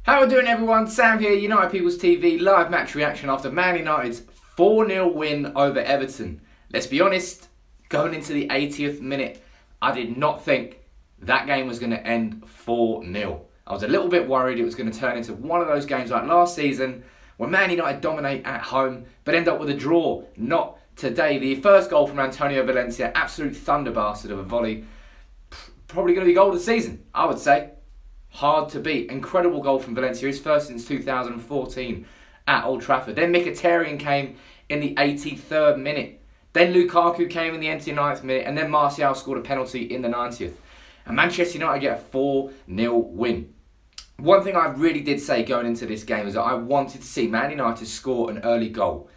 How are we doing, everyone? Sam here, United People's TV, live match reaction after Man United's 4-0 win over Everton. Let's be honest, going into the 80th minute, I did not think that game was going to end 4-0. I was a little bit worried it was going to turn into one of those games like last season where Man United dominate at home but end up with a draw. Not today. The first goal from Antonio Valencia, absolute thunder bastard of a volley. Probably going to be goal of the season, I would say. Hard to beat. Incredible goal from Valencia. His first since 2014 at Old Trafford. Then Mkhitaryan came in the 83rd minute. Then Lukaku came in the 89th minute. And then Martial scored a penalty in the 90th. And Manchester United get a 4-0 win. One thing I really did say going into this game is that I wanted to see Man United score an early goal.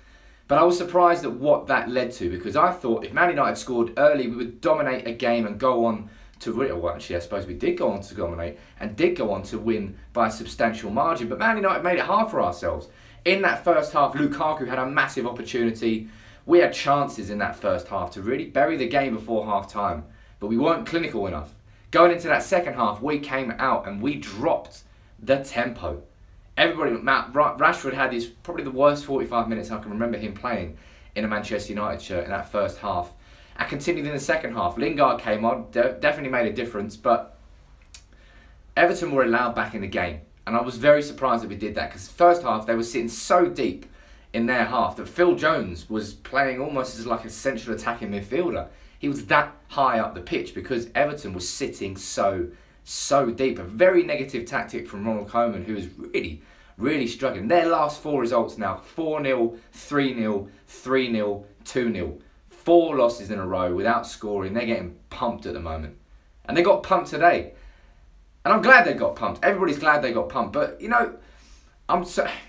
But I was surprised at what that led to, because I thought if Man United scored early, we would dominate a game and go on to win. Well, actually, I suppose we did go on to dominate and did go on to win by a substantial margin. But Man United made it hard for ourselves. In that first half, Lukaku had a massive opportunity. We had chances in that first half to really bury the game before half-time. But we weren't clinical enough. Going into that second half, we came out and we dropped the tempo. Rashford had probably the worst 45 minutes I can remember him playing in a Manchester United shirt in that first half. And continued in the second half. Lingard came on, definitely made a difference, but Everton were allowed back in the game. And I was very surprised that we did that, because the first half they were sitting so deep in their half that Phil Jones was playing almost as like a central attacking midfielder. He was that high up the pitch because Everton was sitting so deep. A very negative tactic from Ronald Koeman, who is really struggling. Their last four results now: 4-0, 3-0, 3-0, 2-0. 4 losses in a row without scoring. They're getting pumped at the moment. And they got pumped today. And I'm glad they got pumped. Everybody's glad they got pumped. But, you know,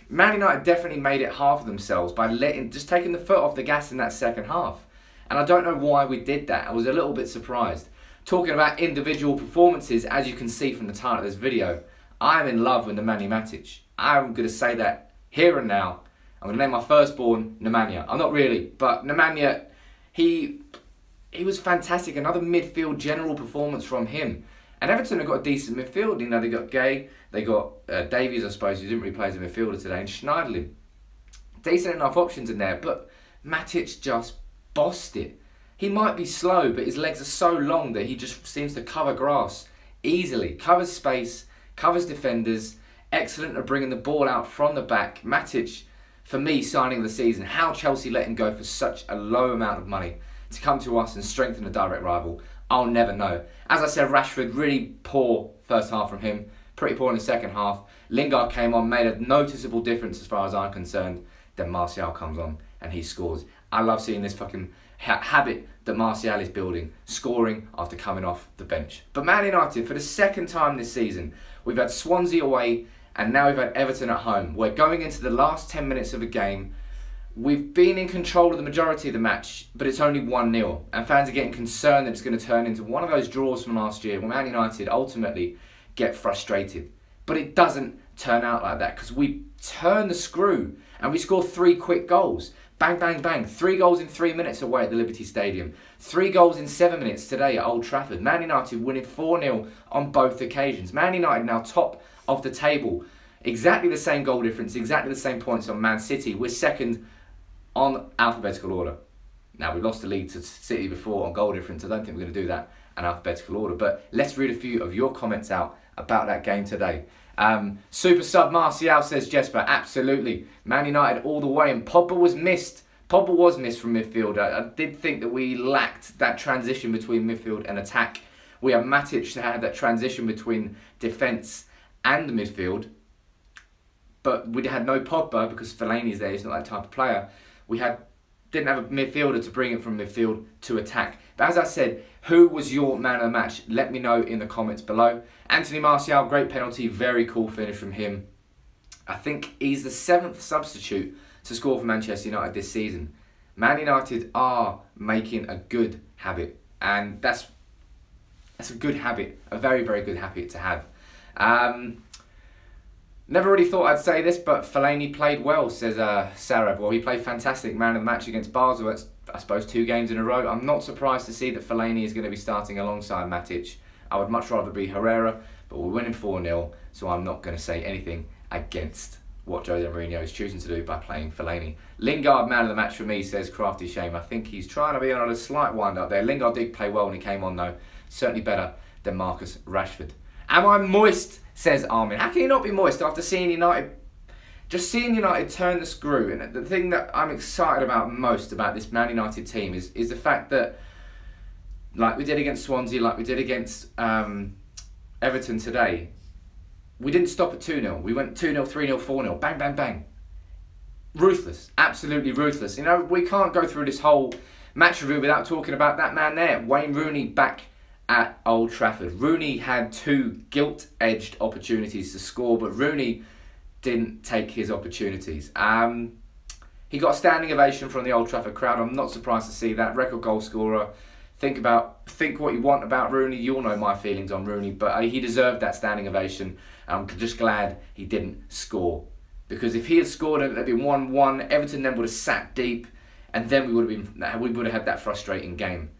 Man United definitely made it hard for themselves by just taking the foot off the gas in that second half. And I don't know why we did that. I was a little bit surprised. Talking about individual performances, as you can see from the title of this video, I'm in love with Nemanja Matic. I'm going to say that here and now. I'm going to name my firstborn Nemanja. I'm not really, but Nemanja, he was fantastic. Another midfield general performance from him. And Everton have got a decent midfield. You know, they got Gay, they got Davies, I suppose, who didn't really play as a midfielder today, and Schneiderlin. Decent enough options in there, but Matic just bossed it. He might be slow, but his legs are so long that he just seems to cover grass easily. Covers space, covers defenders. Excellent at bringing the ball out from the back. Matic, for me, signing of the season. How Chelsea let him go for such a low amount of money to come to us and strengthen a direct rival, I'll never know. As I said, Rashford, really poor first half from him. Pretty poor in the second half. Lingard came on, made a noticeable difference as far as I'm concerned. Then Martial comes on and he scores. I love seeing this fucking habit that Martial is building, scoring after coming off the bench. But Man United, for the second time this season, we've had Swansea away and now we've had Everton at home. We're going into the last 10 minutes of a game. We've been in control of the majority of the match, but it's only 1-0. And fans are getting concerned that it's going to turn into one of those draws from last year where Man United ultimately get frustrated. But it doesn't turn out like that, because we turn the screw and we score 3 quick goals. Bang, bang, bang. 3 goals in 3 minutes away at the Liberty Stadium. 3 goals in 7 minutes today at Old Trafford. Man United winning 4-0 on both occasions. Man United now top of the table. Exactly the same goal difference, exactly the same points on Man City. We're second on alphabetical order. Now, we lost the league to City before on goal difference. I don't think we're going to do that in alphabetical order. But let's read a few of your comments out about that game today. Super sub Martial says, Jesper, absolutely. Man United all the way. And Pogba was missed. Pogba was missed from midfield. I did think that we lacked that transition between midfield and attack. We have Matic that had that transition between defence and the midfield. But we had no Pogba because Fellaini's there. He's not that type of player. We didn't have a midfielder to bring it from midfield to attack. But as I said, who was your man of the match? Let me know in the comments below. Anthony Martial, great penalty, very cool finish from him. I think he's the 7th substitute to score for Manchester United this season. Man United are making a good habit, and that's a good habit, a very, very good habit to have. Never really thought I'd say this, but Fellaini played well, says Sarah. Well, he played fantastic, man of the match against Basel. That's, I suppose, 2 games in a row. I'm not surprised to see that Fellaini is going to be starting alongside Matic. I would much rather be Herrera, but we're winning 4-0. so I'm not going to say anything against what Jose Mourinho is choosing to do by playing Fellaini. Lingard, man of the match for me, says Crafty Shame. I think he's trying to be on a slight wind up there. Lingard did play well when he came on though. Certainly better than Marcus Rashford. Am I moist, says Armin. How can you not be moist after seeing United, just seeing United turn the screw? And the thing that I'm excited about most about this Man United team is the fact that, like we did against Swansea, like we did against Everton today, we didn't stop at 2-0. We went 2-0, 3-0, 4-0. Bang, bang, bang. Ruthless. Absolutely ruthless. You know, we can't go through this whole match review without talking about that man there. Wayne Rooney back at Old Trafford. Rooney had 2 gilt-edged opportunities to score, but Rooney didn't take his opportunities. He got a standing ovation from the Old Trafford crowd. I'm not surprised to see that. Record goal scorer. Think what you want about Rooney. You all know my feelings on Rooney, but he deserved that standing ovation. I'm just glad he didn't score, because if he had scored, it would have been 1-1. Everton then would have sat deep, and then we would have had that frustrating game.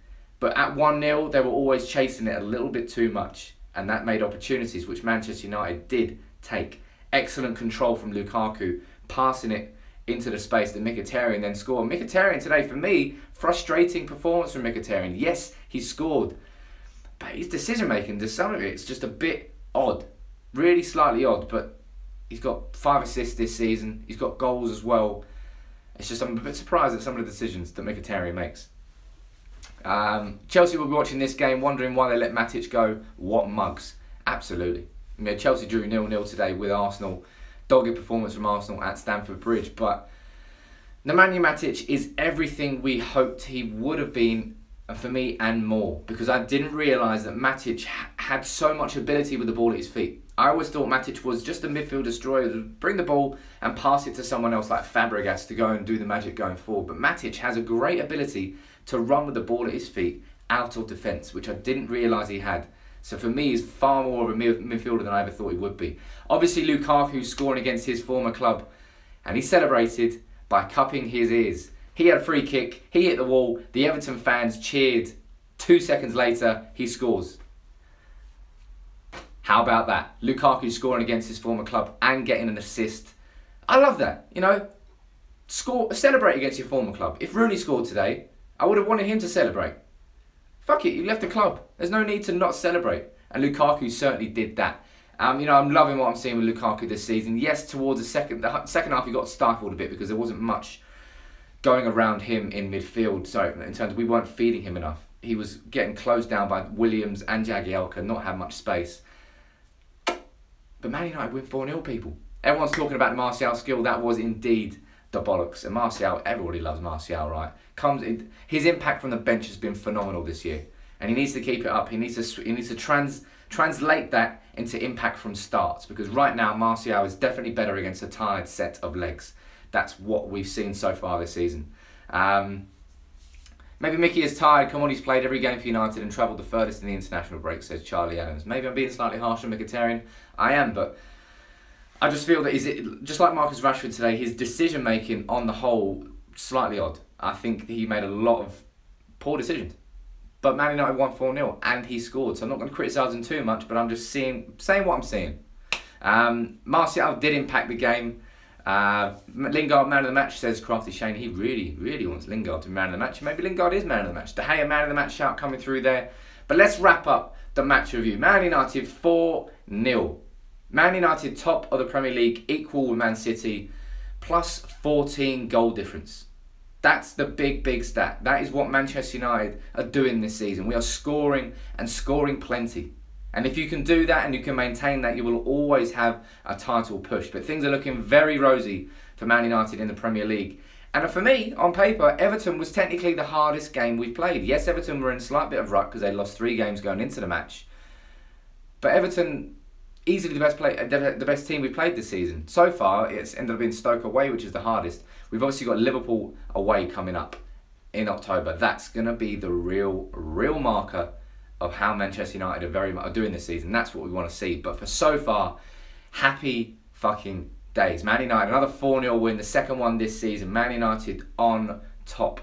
But at 1-0, they were always chasing it a little bit too much, and that made opportunities which Manchester United did take. Excellent control from Lukaku, passing it into the space that Mkhitaryan then scored. Mkhitaryan today, for me, frustrating performance from Mkhitaryan. Yes, he scored, but his decision making, to some of it's just a bit odd. Really slightly odd, but he's got 5 assists this season. He's got goals as well. It's just, I'm a bit surprised at some of the decisions that Mkhitaryan makes. Chelsea will be watching this game, wondering why they let Matic go. What mugs. Absolutely. I mean, Chelsea drew 0-0 today with Arsenal. Dogged performance from Arsenal at Stamford Bridge. But Nemanja Matic is everything we hoped he would have been, for me, and more. Because I didn't realise that Matic had so much ability with the ball at his feet. I always thought Matic was just a midfield destroyer. Bring the ball and pass it to someone else like Fabregas to go and do the magic going forward. But Matic has a great ability to run with the ball at his feet out of defence, which I didn't realise he had. So for me, he's far more of a midfielder than I ever thought he would be. Obviously, Lukaku scoring against his former club, and he celebrated by cupping his ears. He had a free kick, he hit the wall, the Everton fans cheered. 2 seconds later, he scores. How about that? Lukaku scoring against his former club and getting an assist. I love that, you know. Celebrate against your former club. If Rooney scored today, I would have wanted him to celebrate. Fuck it, you left the club. There's no need to not celebrate. And Lukaku certainly did that. You know, I'm loving what I'm seeing with Lukaku this season. Yes, towards the second half he got stifled a bit because there wasn't much going around him in midfield. So in terms of, we weren't feeding him enough. He was getting closed down by Williams and Jagielka, not had much space. But Man United win 4-0, people. Everyone's talking about Martial's skill. That was indeed the bollocks. And Martial, everybody loves Martial, right? His impact from the bench has been phenomenal this year, and he needs to keep it up. He needs to translate that into impact from starts, because right now Martial is definitely better against a tired set of legs. That's what we've seen so far this season. Maybe Mickey is tired. Come on, he's played every game for United and travelled the furthest in the international break, says Charlie Adams. Maybe I'm being slightly harsh on Mkhitaryan. I am, but I just feel that just like Marcus Rashford today, his decision making on the whole slightly odd. I think he made a lot of poor decisions. But Man United won 4-0 and he scored. So I'm not going to criticise him too much, but I'm just saying what I'm seeing. Martial did impact the game. Lingard, man of the match, says Crafty Shane. He really wants Lingard to be man of the match. Maybe Lingard is man of the match. De Gea, man of the match shout coming through there. But let's wrap up the match review. Man United 4-0. Man United top of the Premier League, equal with Man City, plus 14 goal difference. That's the big stat. That is what Manchester United are doing this season. We are scoring and scoring plenty. And if you can do that and you can maintain that, you will always have a title push. But things are looking very rosy for Man United in the Premier League. And for me, on paper, Everton was technically the hardest game we've played. Yes, Everton were in a slight bit of rut because they lost 3 games going into the match. But Everton, easily the best team we've played this season. So far, it's ended up being Stoke away, which is the hardest. We've obviously got Liverpool away coming up in October. That's going to be the real marker of how Manchester United are doing this season. That's what we want to see. But for so far, happy fucking days. Man United, another 4-0 win, the second one this season. Man United on top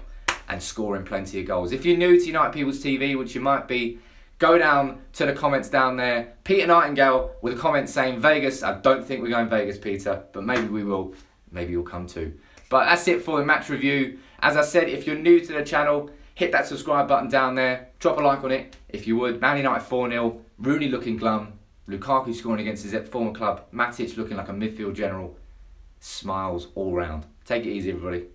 and scoring plenty of goals. If you're new to United People's TV, which you might be, go down to the comments down there. Peter Nightingale with a comment saying Vegas. I don't think we're going Vegas, Peter, but maybe we will. Maybe you'll come too. But that's it for the match review. As I said, if you're new to the channel, hit that subscribe button down there. Drop a like on it if you would. Man United 4-0. Rooney looking glum. Lukaku scoring against his former club. Matic looking like a midfield general. Smiles all round. Take it easy, everybody.